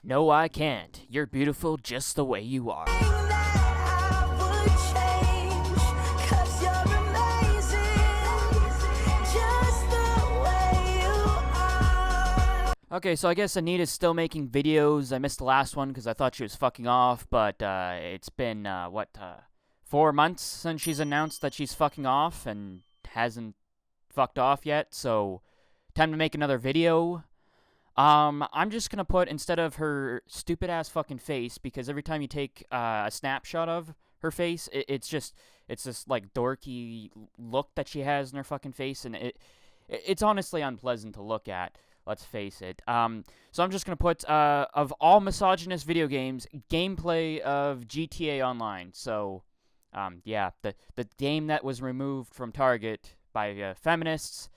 No, I can't. You're beautiful just the way you are. Okay, so I guess Anita's still making videos. I missed the last one because I thought she was fucking off, but it's been, 4 months since she's announced that she's fucking off and hasn't fucked off yet, so time to make another video. I'm just gonna put, instead of her stupid-ass fucking face, because every time you take a snapshot of her face, it's this, like, dorky look that she has in her fucking face, and it's honestly unpleasant to look at. Let's face it. So I'm just going to put, of all misogynist video games, gameplay of GTA Online. So, yeah, the game that was removed from Target by feminists.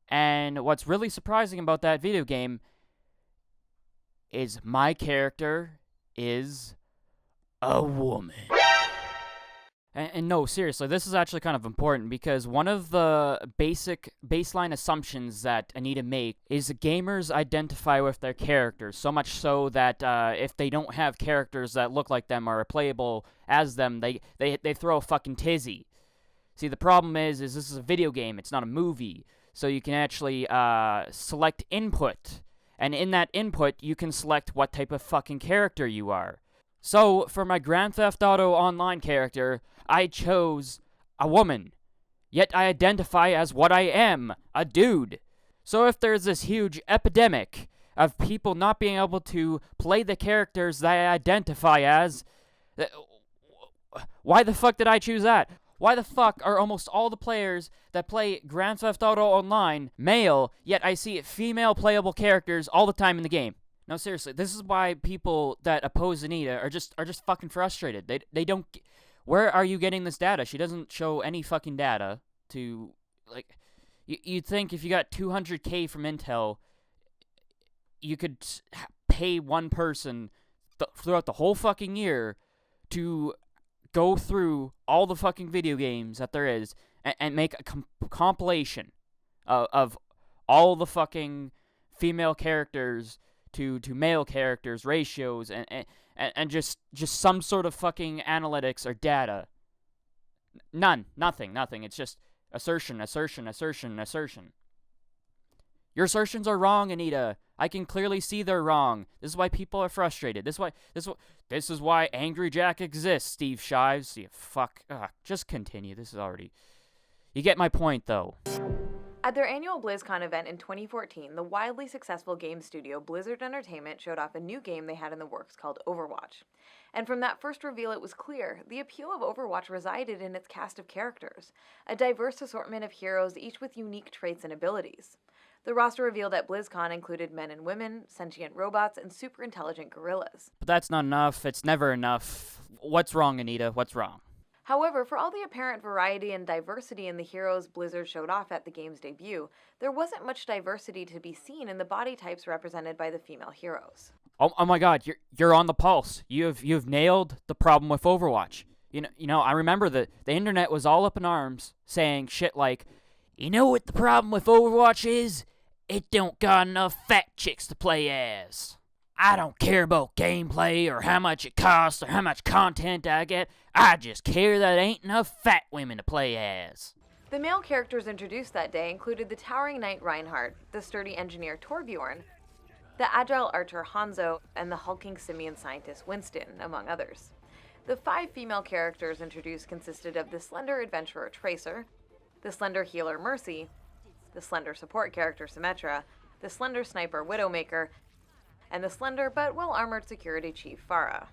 And what's really surprising about that video game is my character is a woman. And no, seriously, this is actually kind of important because one of the baseline assumptions that Anita makes is gamers identify with their characters, so much so that if they don't have characters that look like them or are playable as them, they throw a fucking tizzy. See, the problem is this is a video game, it's not a movie, so you can actually select input, and in that input, you can select what type of fucking character you are. So, for my Grand Theft Auto Online character, I chose a woman. Yet I identify as what I am, a dude. So if there's this huge epidemic of people not being able to play the characters that I identify as, why the fuck did I choose that? Why the fuck are almost all the players that play Grand Theft Auto Online male, yet I see female playable characters all the time in the game? No, seriously, this is why people that oppose Anita are just fucking frustrated. They don't. Where are you getting this data? She doesn't show any fucking data to, like, you'd think if you got 200K from Intel, you could pay one person throughout the whole fucking year to go through all the fucking video games that there is and make a compilation of all the fucking female characters to male characters, ratios, and just some sort of fucking analytics or data. Nothing. It's just assertion. Your assertions are wrong, Anita. I can clearly see they're wrong. This is why people are frustrated. This is why Angry Jack exists, Steve Shives. You fuck. Just continue. This is already. You get my point, though. At their annual BlizzCon event in 2014, the wildly successful game studio Blizzard Entertainment showed off a new game they had in the works called Overwatch. And from that first reveal, it was clear the appeal of Overwatch resided in its cast of characters, a diverse assortment of heroes, each with unique traits and abilities. The roster revealed at BlizzCon included men and women, sentient robots, and super intelligent gorillas. But that's not enough. It's never enough. What's wrong, Anita? What's wrong? However, for all the apparent variety and diversity in the heroes Blizzard showed off at the game's debut, there wasn't much diversity to be seen in the body types represented by the female heroes. Oh my God, you're on the pulse. You've nailed the problem with Overwatch. You know, I remember the internet was all up in arms saying shit like, you know what the problem with Overwatch is? It don't got enough fat chicks to play as. I don't care about gameplay or how much it costs or how much content I get. I just care that ain't enough fat women to play as. The male characters introduced that day included the towering knight Reinhardt, the sturdy engineer Torbjorn, the agile archer Hanzo, and the hulking simian scientist Winston, among others. The 5 female characters introduced consisted of the slender adventurer Tracer, the slender healer Mercy, the slender support character Symmetra, the slender sniper Widowmaker, and the slender but well-armored security chief Farah.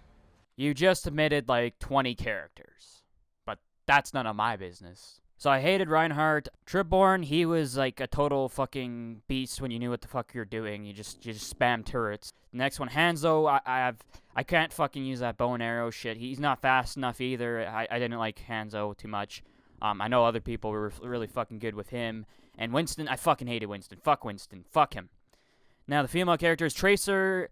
You just admitted like 20 characters, but that's none of my business. So I hated Reinhardt. Tribborn, he was like a total fucking beast when you knew what the fuck you're doing. You just spam turrets. The next one, Hanzo, I can't fucking use that bow and arrow shit. He's not fast enough either. I didn't like Hanzo too much. I know other people were really fucking good with him. And Winston, I fucking hated Winston. Fuck Winston. Fuck him. Now, the female character is Tracer.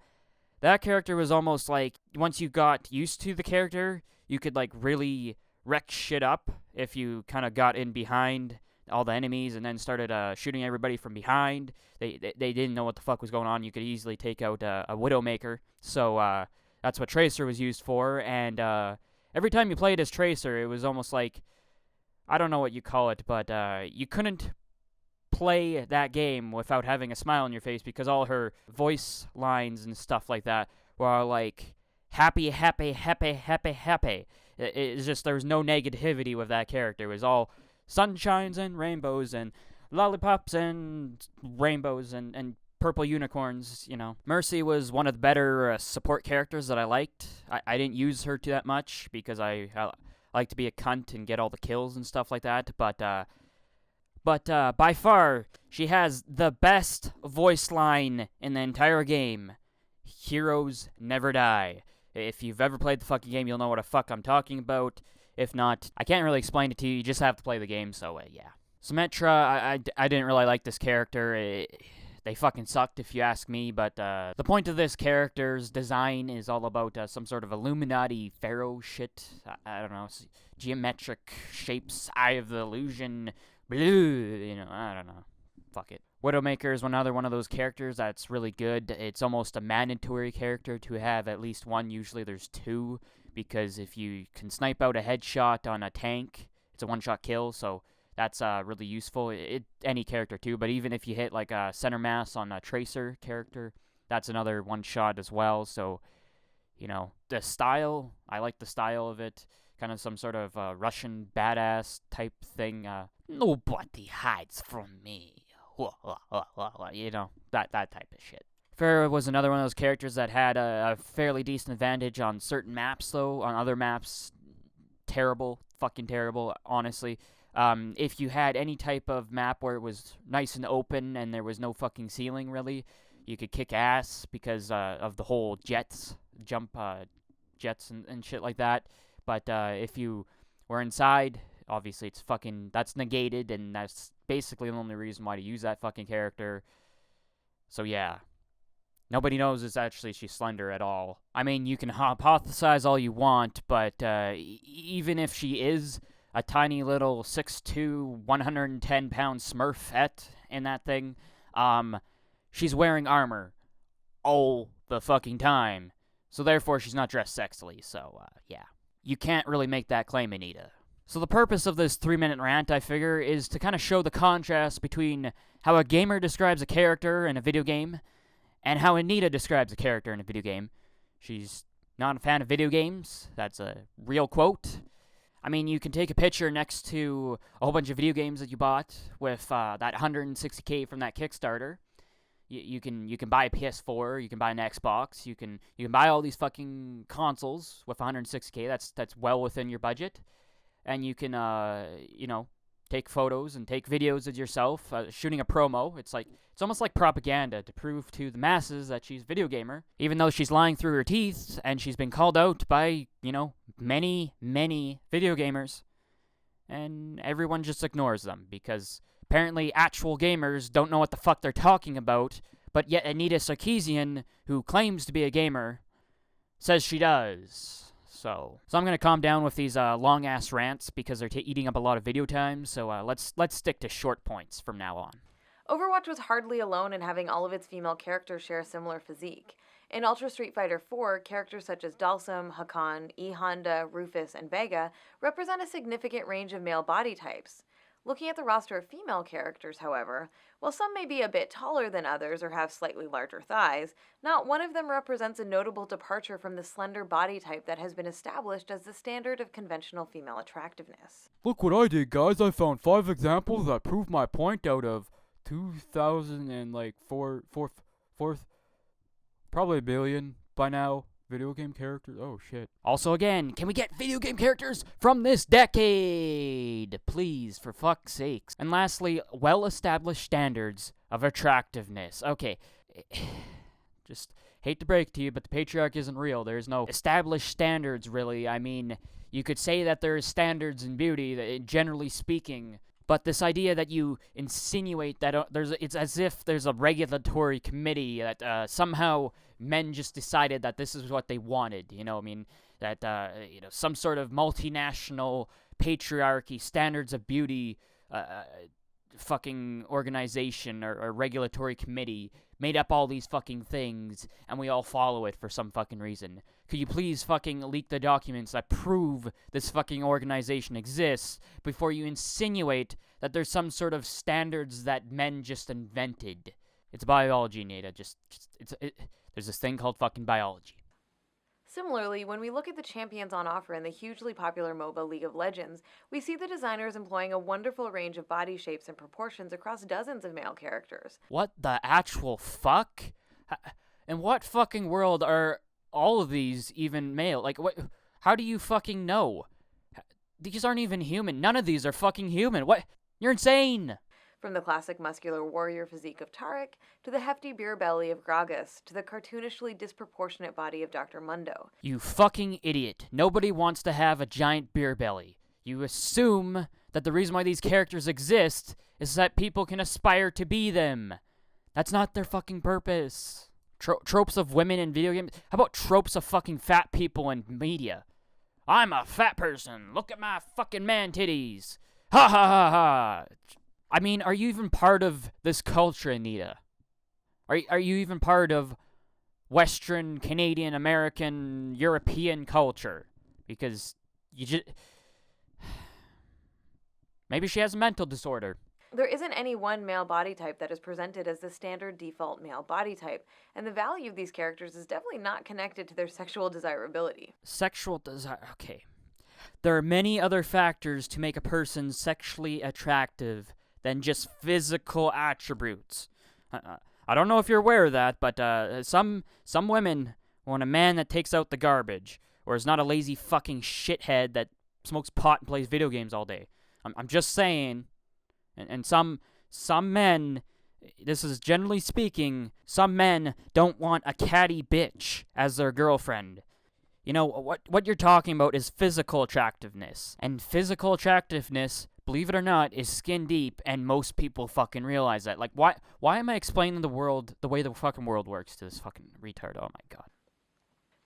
That character was almost like, once you got used to the character, you could, like, really wreck shit up if you kind of got in behind all the enemies and then started shooting everybody from behind. They didn't know what the fuck was going on. You could easily take out a Widowmaker. So that's what Tracer was used for. And every time you played as Tracer, it was almost like, I don't know what you call it, but you couldn't play that game without having a smile on your face because all her voice lines and stuff like that were all like happy, happy, happy, happy, happy. It's just there was no negativity with that character. It was all sunshines and rainbows and lollipops and rainbows and purple unicorns, you know. Mercy was one of the better support characters that I liked. I didn't use her too that much because I like to be a cunt and get all the kills and stuff like that. But by far, she has the best voice line in the entire game. Heroes never die. If you've ever played the fucking game, you'll know what the fuck I'm talking about. If not, I can't really explain it to you. You just have to play the game, so yeah. Symmetra, I didn't really like this character. They fucking sucked if you ask me, but the point of this character's design is all about some sort of Illuminati pharaoh shit. I don't know, geometric shapes, Eye of the Illusion, blue, you know, I don't know. Fuck it. Widowmaker is another one of those characters that's really good. It's almost a mandatory character to have at least one. Usually there's two, because if you can snipe out a headshot on a tank, it's a one-shot kill, so that's really useful. Any character too, but even if you hit like a center mass on a Tracer character, that's another one-shot as well. So, you know, the style, I like the style of it. Kind of some sort of Russian badass type thing. Nobody hides from me. You know, that type of shit. Pharah was another one of those characters that had a fairly decent advantage on certain maps, though. On other maps, terrible. Fucking terrible, honestly. If you had any type of map where it was nice and open and there was no fucking ceiling, really, you could kick ass because of the whole jets, jump jets and shit like that. But if you were inside, obviously it's fucking, that's negated, and that's basically the only reason why to use that fucking character. So yeah. Nobody knows it's actually she's Slender at all. I mean, you can hypothesize all you want, but even if she is a tiny little 6'2", 110-pound smurfette in that thing, she's wearing armor all the fucking time. So therefore, she's not dressed sexily, so yeah. You can't really make that claim, Anita. So the purpose of this 3-minute rant, I figure, is to kind of show the contrast between how a gamer describes a character in a video game and how Anita describes a character in a video game. She's not a fan of video games. That's a real quote. I mean, you can take a picture next to a whole bunch of video games that you bought with that $160K from that Kickstarter. You can buy a PS4, you can buy an Xbox, you can buy all these fucking consoles with $160K. That's well within your budget. And you can, you know, take photos and take videos of yourself shooting a promo. It's almost like propaganda to prove to the masses that she's a video gamer, even though she's lying through her teeth and she's been called out by, you know, many, many video gamers. And everyone just ignores them because apparently actual gamers don't know what the fuck they're talking about, but yet Anita Sarkeesian, who claims to be a gamer, says she does. So I'm going to calm down with these long-ass rants because they're eating up a lot of video time, so let's stick to short points from now on. Overwatch was hardly alone in having all of its female characters share a similar physique. In Ultra Street Fighter 4, characters such as Dalsum, Hakan, E. Honda, Rufus, and Vega represent a significant range of male body types. Looking at the roster of female characters, however, while some may be a bit taller than others or have slightly larger thighs, not one of them represents a notable departure from the slender body type that has been established as the standard of conventional female attractiveness. Look what I did, guys. I found 5 examples that prove my point out of 2004, probably a billion by now. Video game characters? Oh, shit. Also, again, can we get video game characters from this decade? Please, for fuck's sakes. And lastly, well-established standards of attractiveness. Okay, just hate to break it to you, but the patriarchy isn't real. There's no established standards, really. I mean, you could say that there's standards in beauty, generally speaking, but this idea that you insinuate that it's as if there's a regulatory committee that somehow men just decided that this is what they wanted, you know, I mean, that, you know, some sort of multinational patriarchy, standards of beauty, fucking organization or regulatory committee made up all these fucking things, and we all follow it for some fucking reason. Could you please fucking leak the documents that prove this fucking organization exists before you insinuate that there's some sort of standards that men just invented? It's biology, Anita. There's this thing called fucking biology. Similarly, when we look at the champions on offer in the hugely popular MOBA League of Legends, we see the designers employing a wonderful range of body shapes and proportions across dozens of male characters. What the actual fuck? In what fucking world are all of these even male? Like, what? How do you fucking know? These aren't even human. None of these are fucking human. What? You're insane! From the classic muscular warrior physique of Tarek, to the hefty beer belly of Gragas, to the cartoonishly disproportionate body of Dr. Mundo. You fucking idiot. Nobody wants to have a giant beer belly. You assume that the reason why these characters exist is that people can aspire to be them. That's not their fucking purpose. Tropes of women in video games? How about tropes of fucking fat people in media? I'm a fat person. Look at my fucking man titties. Ha ha ha ha. I mean, are you even part of this culture, Anita? Are you even part of Western, Canadian, American, European culture? Because you just... Maybe she has a mental disorder. There isn't any one male body type that is presented as the standard default male body type, and the value of these characters is definitely not connected to their sexual desirability. Sexual desire... Okay. There are many other factors to make a person sexually attractive than just physical attributes. I don't know if you're aware of that, but some women want a man that takes out the garbage, or is not a lazy fucking shithead that smokes pot and plays video games all day. I'm just saying, and some men, this is generally speaking, some men don't want a catty bitch as their girlfriend. You know, what you're talking about is physical attractiveness, and physical attractiveness, believe it or not, is skin deep, and most people fucking realize that. Like, why am I explaining the world the way the fucking world works to this fucking retard? Oh my god.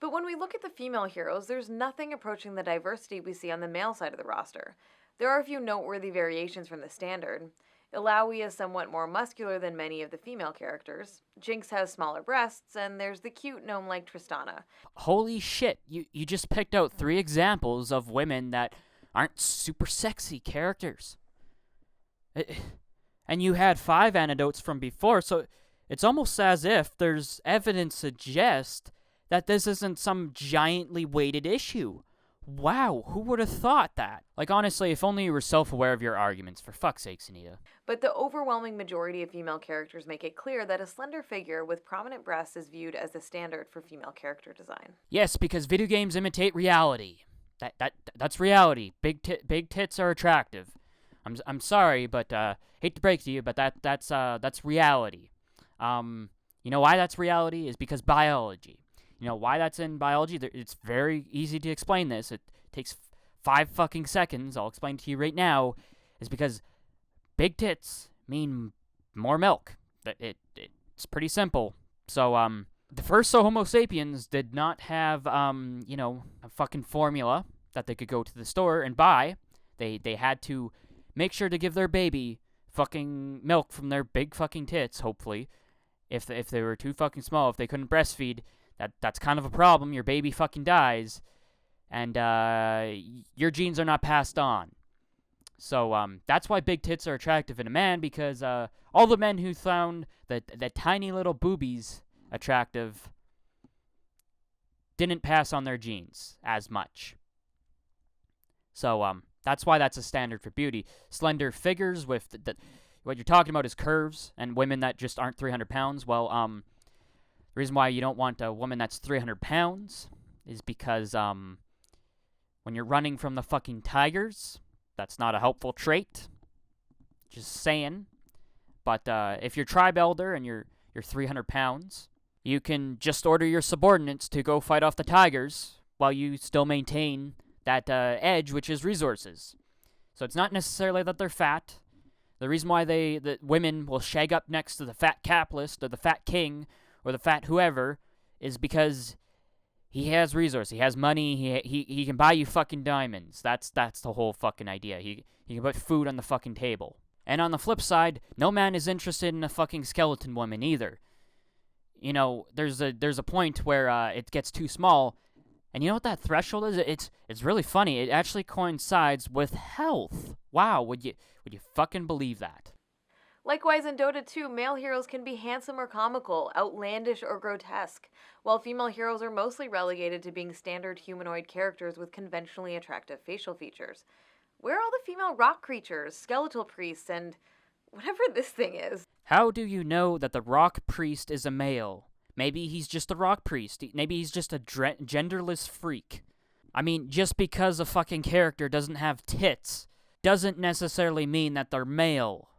But when we look at the female heroes, there's nothing approaching the diversity we see on the male side of the roster. There are a few noteworthy variations from the standard. Illaoi is somewhat more muscular than many of the female characters. Jinx has smaller breasts, and there's the cute gnome like Tristana. Holy shit, you just picked out 3 examples of women that aren't super sexy characters. And you had 5 anecdotes from before, so it's almost as if there's evidence suggest that this isn't some giantly weighted issue. Wow, who would have thought that? Like, honestly, if only you were self-aware of your arguments, for fuck's sakes, Anita. But the overwhelming majority of female characters make it clear that a slender figure with prominent breasts is viewed as the standard for female character design. Yes, because video games imitate reality. That's reality. Big tits are attractive. I'm sorry, but hate to break to you, but that's reality. You know why that's reality? Is because biology. You know why that's in biology? It's very easy to explain this. It takes 5 fucking seconds. I'll explain to you right now. Is because big tits mean more milk. It's pretty simple. So the first Homo sapiens did not have a fucking formula that they could go to the store and buy. They had to make sure to give their baby fucking milk from their big fucking tits. Hopefully, if they were too fucking small, if they couldn't breastfeed. That's kind of a problem. Your baby fucking dies, and your genes are not passed on. So that's why big tits are attractive in a man, because all the men who found the tiny little boobies attractive didn't pass on their genes as much. So that's why that's a standard for beauty. Slender figures with what you're talking about is curves, and women that just aren't 300 pounds. Well, the reason why you don't want a woman that's 300 pounds is because when you're running from the fucking tigers, that's not a helpful trait. Just saying. But if you're tribe elder and you're 300 pounds, you can just order your subordinates to go fight off the tigers while you still maintain that edge, which is resources. So it's not necessarily that they're fat. The reason why the women will shag up next to the fat capitalist or the fat king or the fat whoever, is because he has resources, he has money, he can buy you fucking diamonds. That's the whole fucking idea. He can put food on the fucking table. And on the flip side, no man is interested in a fucking skeleton woman either. You know, there's a point where it gets too small, and you know what that threshold is? It's really funny. It actually coincides with health. Wow, would you fucking believe that? Likewise, in Dota 2, male heroes can be handsome or comical, outlandish or grotesque, while female heroes are mostly relegated to being standard humanoid characters with conventionally attractive facial features. Where are all the female rock creatures, skeletal priests, and whatever this thing is? How do you know that the rock priest is a male? Maybe he's just a rock priest. Maybe he's just a genderless freak. I mean, just because a fucking character doesn't have tits doesn't necessarily mean that they're male.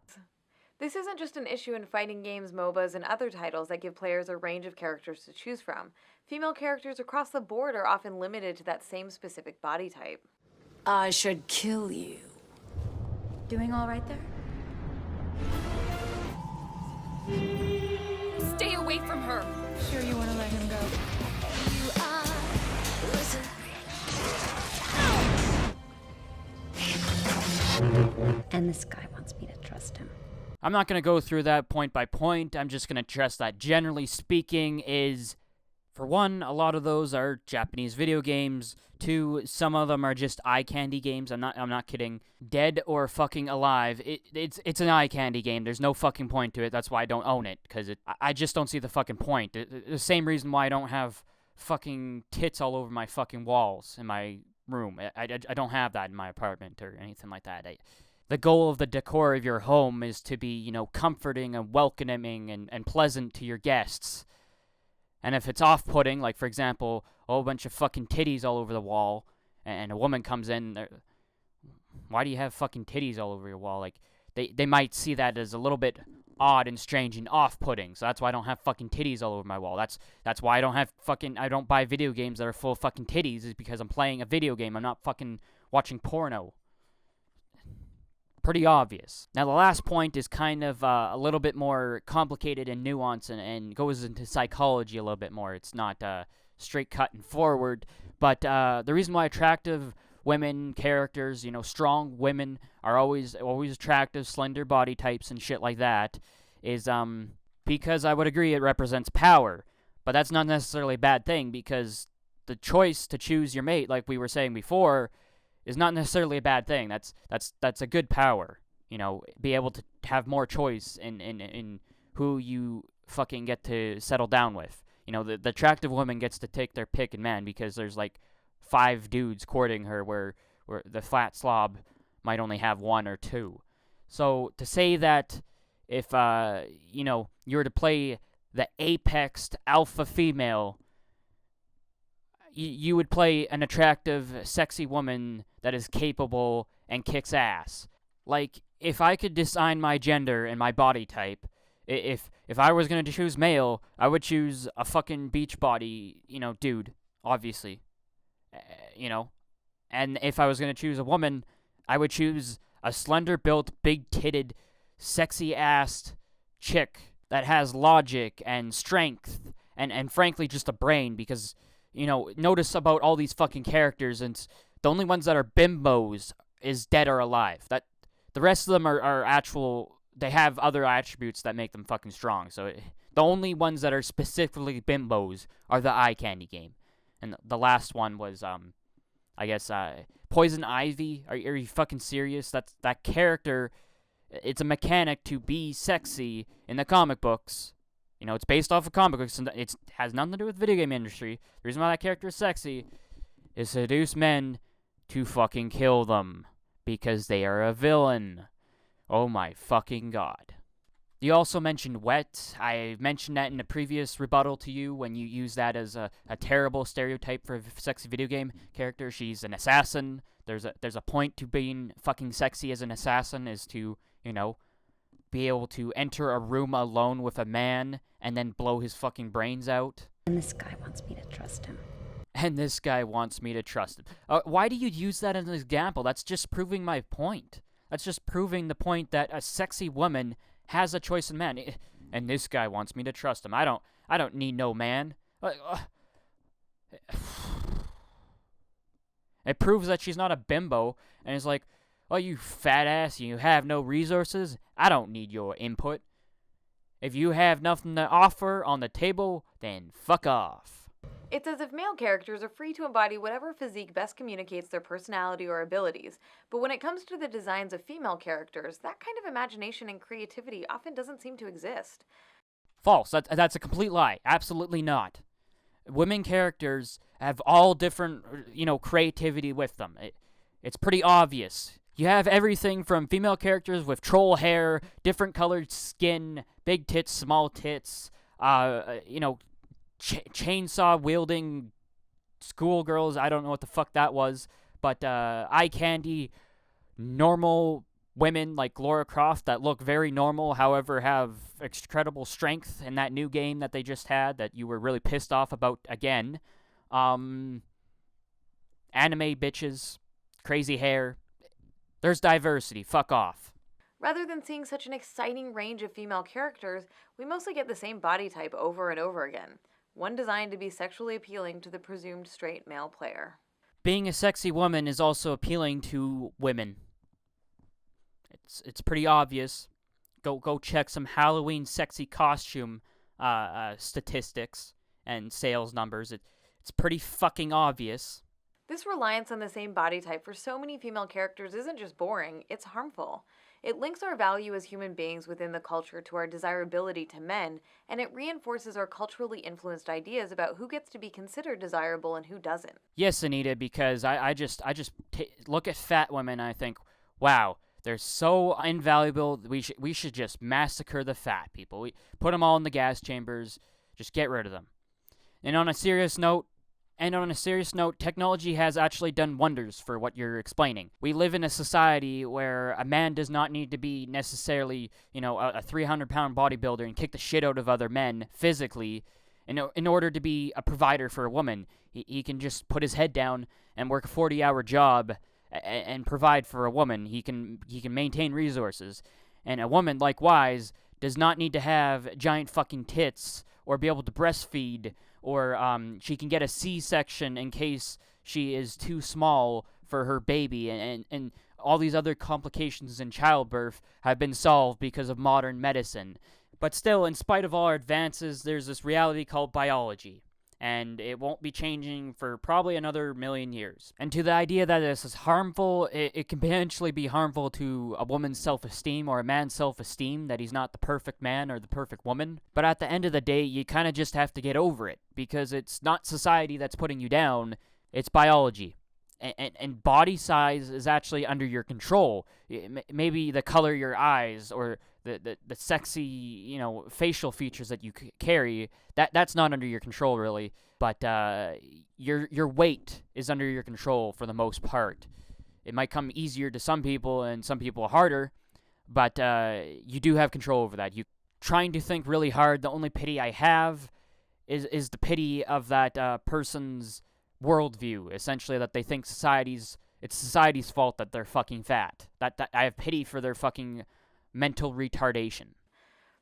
This isn't just an issue in fighting games, MOBAs, and other titles that give players a range of characters to choose from. Female characters across the board are often limited to that same specific body type. I should kill you. Doing all right there? Stay away from her. Sure you want to let him go? And this guy wants me to trust him. I'm not going to go through that point by point. I'm just going to stress that generally speaking is, for one, a lot of those are Japanese video games. Two, some of them are just eye candy games. I'm not kidding. Dead or fucking Alive, it's an eye candy game. There's no fucking point to it. That's why I don't own it, because I just don't see the fucking point. The same reason why I don't have fucking tits all over my fucking walls in my room. I don't have that in my apartment or anything like that. The goal of the decor of your home is to be, you know, comforting and welcoming and pleasant to your guests. And if it's off-putting, like, for example, a whole bunch of fucking titties all over the wall, and a woman comes in, why do you have fucking titties all over your wall? Like, they might see that as a little bit odd and strange and off-putting, so that's why I don't have fucking titties all over my wall. That's why I don't buy video games that are full of fucking titties, is because I'm playing a video game. I'm not fucking watching porno. Pretty obvious. Now, the last point is kind of a little bit more complicated and nuanced and goes into psychology a little bit more. It's not straight cut and forward, but the reason why attractive women characters, you know, strong women are always attractive, slender body types and shit like that, is because I would agree it represents power, but that's not necessarily a bad thing, because the choice to choose your mate, like we were saying before, is not necessarily a bad thing. That's a good power. You know, be able to have more choice in who you fucking get to settle down with. You know, the attractive woman gets to take their pick in man, because there's like 5 dudes courting her, where the flat slob might only have 1 or 2. So to say that if you know, you were to play the apex alpha female, you would play an attractive, sexy woman that is capable and kicks ass. Like, if I could design my gender and my body type, if I was going to choose male, I would choose a fucking beach body, you know, dude, obviously. You know? And if I was going to choose a woman, I would choose a slender-built, big-titted, sexy-assed chick that has logic and strength and frankly just a brain, because, you know, notice about all these fucking characters, and the only ones that are bimbos is Dead or Alive. That the rest of them are actual. They have other attributes that make them fucking strong. So the only ones that are specifically bimbos are the eye candy game, and the last one was I guess Poison Ivy. Are you fucking serious? That character. It's a mechanic to be sexy in the comic books. You know, it's based off of comic books, and it has nothing to do with the video game industry. The reason why that character is sexy is seduce men to fucking kill them, because they are a villain. Oh my fucking god. You also mentioned wet. I mentioned that in a previous rebuttal to you when you use that as a terrible stereotype for a sexy video game character. She's an assassin. There's a point to being fucking sexy as an assassin, is to, you know, be able to enter a room alone with a man and then blow his fucking brains out. And this guy wants me to trust him. And this guy wants me to trust him. Why do you use that as an example? That's just proving my point. That's just proving the point that a sexy woman has a choice in man. And this guy wants me to trust him. I don't need no man. It proves that she's not a bimbo, and it's like, Oh, you fat ass, you have no resources? I don't need your input. If you have nothing to offer on the table, then fuck off. It's as if male characters are free to embody whatever physique best communicates their personality or abilities, but when it comes to the designs of female characters, that kind of imagination and creativity often doesn't seem to exist. False. That's a complete lie. Absolutely not. Women characters have all different, creativity with them. It's pretty obvious. You have everything from female characters with troll hair, different colored skin, big tits, small tits, chainsaw wielding schoolgirls. I don't know what the fuck that was, but eye candy, normal women like Laura Croft that look very normal, however have incredible strength in that new game that they just had that you were really pissed off about again. Anime bitches, crazy hair. There's diversity. Fuck off. Rather than seeing such an exciting range of female characters, we mostly get the same body type over and over again, one designed to be sexually appealing to the presumed straight male player. Being a sexy woman is also appealing to women. It's pretty obvious. Go check some Halloween sexy costume statistics and sales numbers. It's pretty fucking obvious. This reliance on the same body type for so many female characters isn't just boring, it's harmful. It links our value as human beings within the culture to our desirability to men, and it reinforces our culturally influenced ideas about who gets to be considered desirable and who doesn't. Yes, Anita, because I just look at fat women and I think, wow, they're so invaluable. We should just massacre the fat people. We put them all in the gas chambers. Just get rid of them. And on a serious note, technology has actually done wonders for what you're explaining. We live in a society where a man does not need to be necessarily, a 300-pound bodybuilder and kick the shit out of other men physically in order to be a provider for a woman. He can just put his head down and work a 40-hour job and provide for a woman. He can maintain resources. And a woman, likewise, does not need to have giant fucking tits or be able to breastfeed, or she can get a C-section in case she is too small for her baby, and all these other complications in childbirth have been solved because of modern medicine. But still, in spite of all our advances, there's this reality called biology, and it won't be changing for probably another million years. And to the idea that this is harmful, it can potentially be harmful to a woman's self-esteem or a man's self-esteem, that he's not the perfect man or the perfect woman. But at the end of the day, you kind of just have to get over it, because it's not society that's putting you down, it's biology. And body size is actually under your control. Maybe the color of your eyes or the sexy, facial features that you carry, that's not under your control, really. But your weight is under your control for the most part. It might come easier to some people and some people harder, but you do have control over that. You trying to think really hard. The only pity I have is the pity of that person's worldview, essentially, that they think it's society's fault that they're fucking fat. That I have pity for their fucking mental retardation.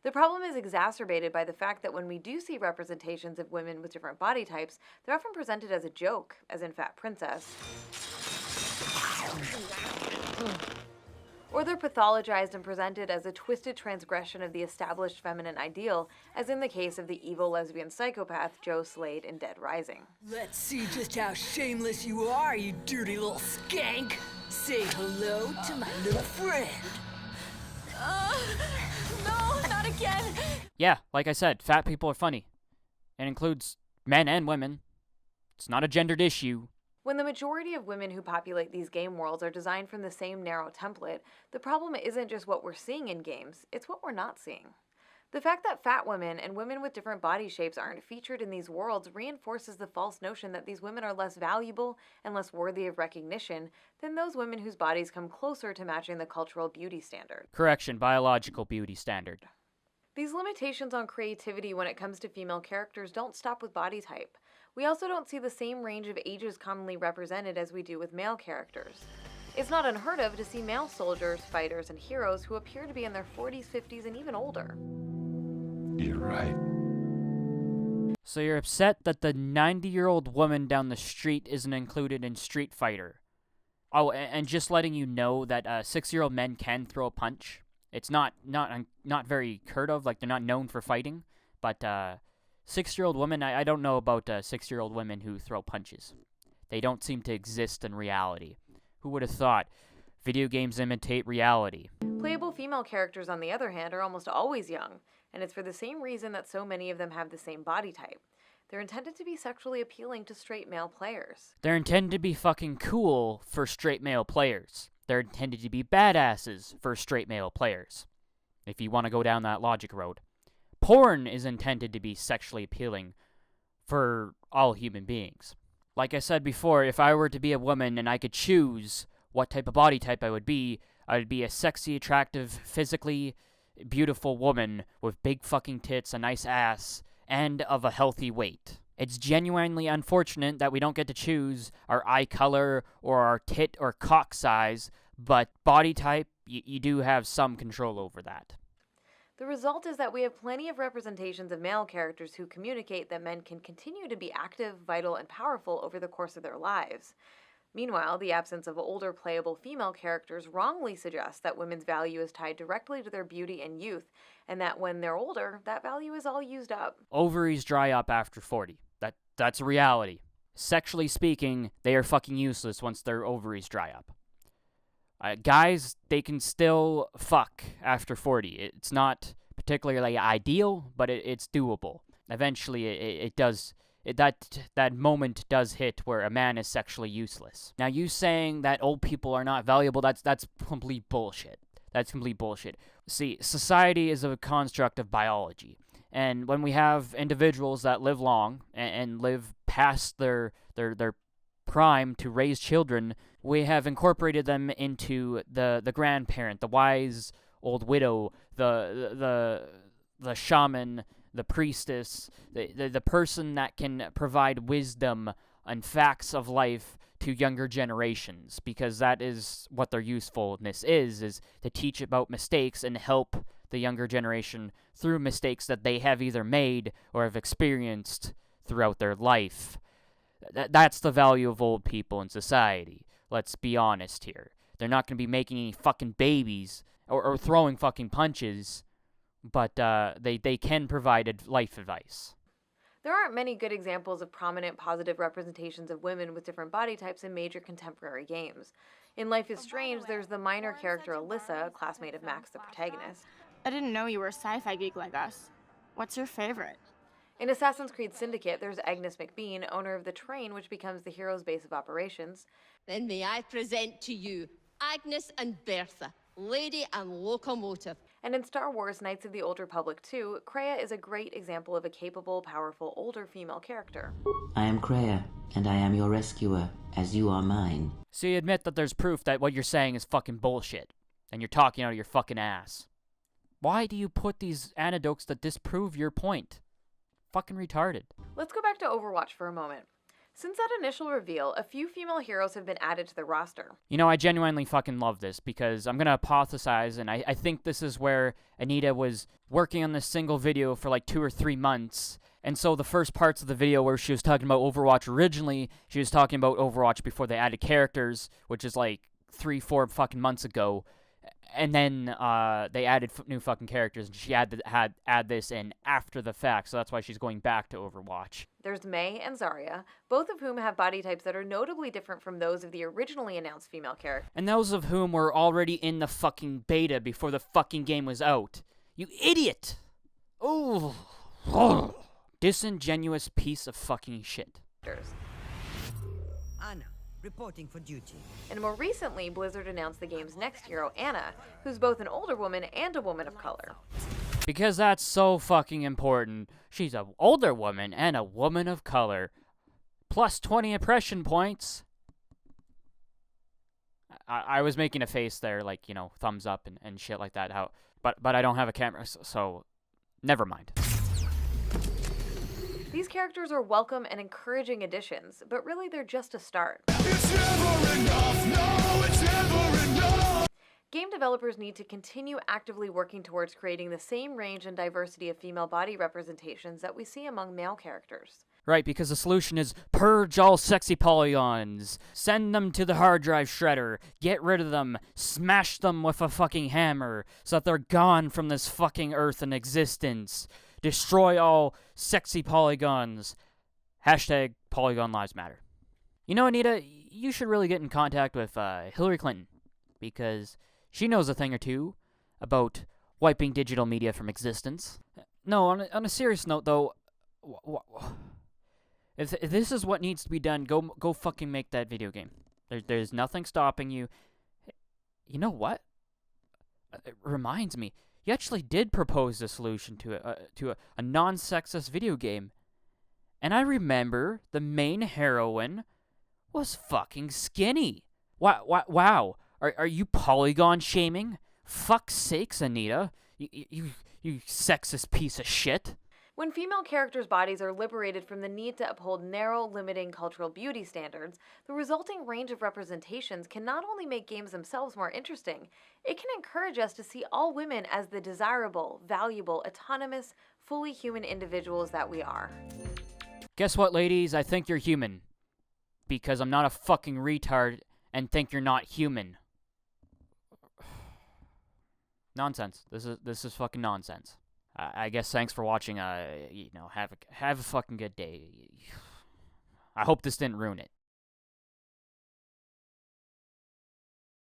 The problem is exacerbated by the fact that when we do see representations of women with different body types, they're often presented as a joke, as in Fat Princess. Or they're pathologized and presented as a twisted transgression of the established feminine ideal, as in the case of the evil lesbian psychopath Joe Slade in Dead Rising. Let's see just how shameless you are, you dirty little skank. Say hello to my little friend. No, not again! Yeah, like I said, fat people are funny. It includes men and women. It's not a gendered issue. When the majority of women who populate these game worlds are designed from the same narrow template, the problem isn't just what we're seeing in games, it's what we're not seeing. The fact that fat women and women with different body shapes aren't featured in these worlds reinforces the false notion that these women are less valuable and less worthy of recognition than those women whose bodies come closer to matching the cultural beauty standard. Correction, biological beauty standard. These limitations on creativity when it comes to female characters don't stop with body type. We also don't see the same range of ages commonly represented as we do with male characters. It's not unheard of to see male soldiers, fighters, and heroes who appear to be in their 40s, 50s, and even older. You're right. So you're upset that the 90-year-old woman down the street isn't included in Street Fighter. Oh, and just letting you know that 6-year-old men can throw a punch. It's not very heard of, like they're not known for fighting, but 6-year-old women, I don't know about 6-year-old women who throw punches. They don't seem to exist in reality. Who would have thought? Video games imitate reality. Playable female characters, on the other hand, are almost always young, and it's for the same reason that so many of them have the same body type. They're intended to be sexually appealing to straight male players. They're intended to be fucking cool for straight male players. They're intended to be badasses for straight male players, if you want to go down that logic road. Porn is intended to be sexually appealing for all human beings. Like I said before, if I were to be a woman and I could choose what type of body type I would be a sexy, attractive, physically beautiful woman with big fucking tits, a nice ass, and of a healthy weight. It's genuinely unfortunate that we don't get to choose our eye color or our tit or cock size, but body type, you do have some control over that. The result is that we have plenty of representations of male characters who communicate that men can continue to be active, vital, and powerful over the course of their lives. Meanwhile, the absence of older playable female characters wrongly suggests that women's value is tied directly to their beauty and youth, and that when they're older, that value is all used up. Ovaries dry up after 40. That's a reality. Sexually speaking, they are fucking useless once their ovaries dry up. Guys, they can still fuck after 40. It's not particularly ideal, but it's doable. Eventually, it does. That moment does hit where a man is sexually useless. Now, you saying that old people are not valuable, that's complete bullshit. That's complete bullshit. See, society is a construct of biology. And when we have individuals that live long and live past their prime to raise children, we have incorporated them into the grandparent, the wise old widow, the shaman, the priestess, the person that can provide wisdom and facts of life to younger generations, because that is what their usefulness is to teach about mistakes and help the younger generation through mistakes that they have either made or have experienced throughout their life. That's the value of old people in society. Let's be honest here. They're not going to be making any fucking babies or throwing fucking punches, but they can provide life advice. There aren't many good examples of prominent positive representations of women with different body types in major contemporary games. In Life is Strange, there's the minor character Alyssa, a classmate of Max, the protagonist. I didn't know you were a sci-fi geek like us. What's your favorite? In Assassin's Creed Syndicate, there's Agnes McBean, owner of the train which becomes the hero's base of operations. Then may I present to you Agnes and Bertha, lady and locomotive. And in Star Wars Knights of the Old Republic 2, Kreia is a great example of a capable, powerful, older female character. I am Kreia, and I am your rescuer, as you are mine. So you admit that there's proof that what you're saying is fucking bullshit, and you're talking out of your fucking ass. Why do you put these anecdotes that disprove your point? Fucking retarded. Let's go back to Overwatch for a moment. Since that initial reveal, a few female heroes have been added to the roster. You know, I genuinely fucking love this, because I'm gonna hypothesize, and I think this is where Anita was working on this single video for like 2 or 3 months, and so the first parts of the video where she was talking about Overwatch originally, she was talking about Overwatch before they added characters, which is like 3-4 fucking months ago, and then they added new fucking characters, and she had add this in after the fact, so that's why she's going back to Overwatch. There's Mei and Zarya, both of whom have body types that are notably different from those of the originally announced female characters. And those of whom were already in the fucking beta before the fucking game was out. You idiot! Oh, disingenuous piece of fucking shit. Anna, reporting for duty. And more recently, Blizzard announced the game's next hero, Anna, who's both an older woman and a woman of color. Because that's so fucking important. She's an older woman and a woman of color. Plus 20 impression points. I was making a face there, like, you know, thumbs up and shit like that. But I don't have a camera, so never mind. These characters are welcome and encouraging additions, but really they're just a start. It's never enough, no, it's never enough. Game developers need to continue actively working towards creating the same range and diversity of female body representations that we see among male characters. Right, because the solution is purge all sexy polygons, send them to the hard drive shredder, get rid of them, smash them with a fucking hammer, so that they're gone from this fucking earth and existence. Destroy all sexy polygons. Hashtag Polygon Lives Matter. You know, Anita, you should really get in contact with Hillary Clinton, because she knows a thing or two about wiping digital media from existence. No, on a serious note, though, if this is what needs to be done, go fucking make that video game. There's nothing stopping you. You know what? It reminds me, you actually did propose a solution to a non-sexist video game, and I remember the main heroine was fucking skinny. Wow. Are you polygon shaming? Fuck's sakes, Anita. You sexist piece of shit. When female characters' bodies are liberated from the need to uphold narrow, limiting cultural beauty standards, the resulting range of representations can not only make games themselves more interesting, it can encourage us to see all women as the desirable, valuable, autonomous, fully human individuals that we are. Guess what, ladies? I think you're human. Because I'm not a fucking retard and think you're not human. Nonsense. This is fucking nonsense. I guess thanks for watching. Have a fucking good day. I hope this didn't ruin it.